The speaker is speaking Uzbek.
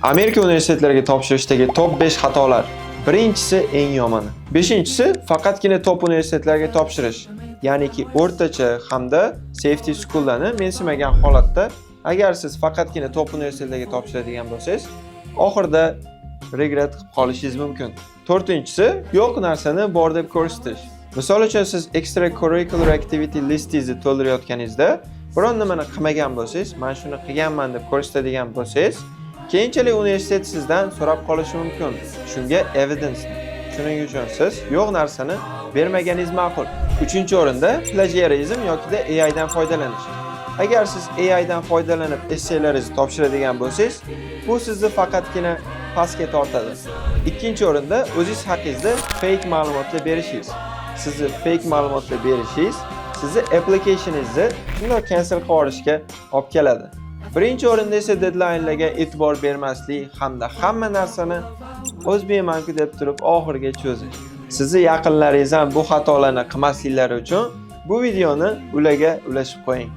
Amerika universitetlariga topshirishdagi top 5 xatolar. Birinchisi eng yomoni. Beshinchisi faqatgina top universitetlarga topshirish. Ya'niki o'rtacha hamda safety schoollarni mensimagan holatda agar siz faqatgina top universitetlarga topshiradigan bo'lsangiz, oxirida regret qilib qolishingiz mumkin. To'rtinchisi yo'q narsani bor deb ko'rsatish. Misol uchun siz extracurricular activity listingizni to'ldirayotganingizda biron nimani qilmagan bo'lsangiz, "Men shuni qilganman" deb ko'rsatadigan bo'lsangiz, keyinchalik universitet sizdan so'rab qolishi mumkin. Shunga evidence. Shuning uchun siz yo'q narsani bermaganingiz ma'qul. 3-o'rinda plagiarizm yokida AI dan foydalanish. Agar siz AI dan foydalanib essaylaringizni topshiradigan bo'lsangiz, bu sizni faqatgina pastga tortadi. 2-o'rinda o'zingiz haqingizda fake ma'lumotlar berishingiz. Sizni fake ma'lumotlar berishingiz sizni applicationingizni shunday cancel qilib yuborishga olib keladi. 1-o'rinda esa deadlinelarga e'tibor bermaslik hamda hamma narsani o'zbekmanku deb turib oxiriga cho'zish. Sizni yaqinlaringiz ham bu xatolarni qilmasliklari uchun bu videoni ularga ulashib qo'ying.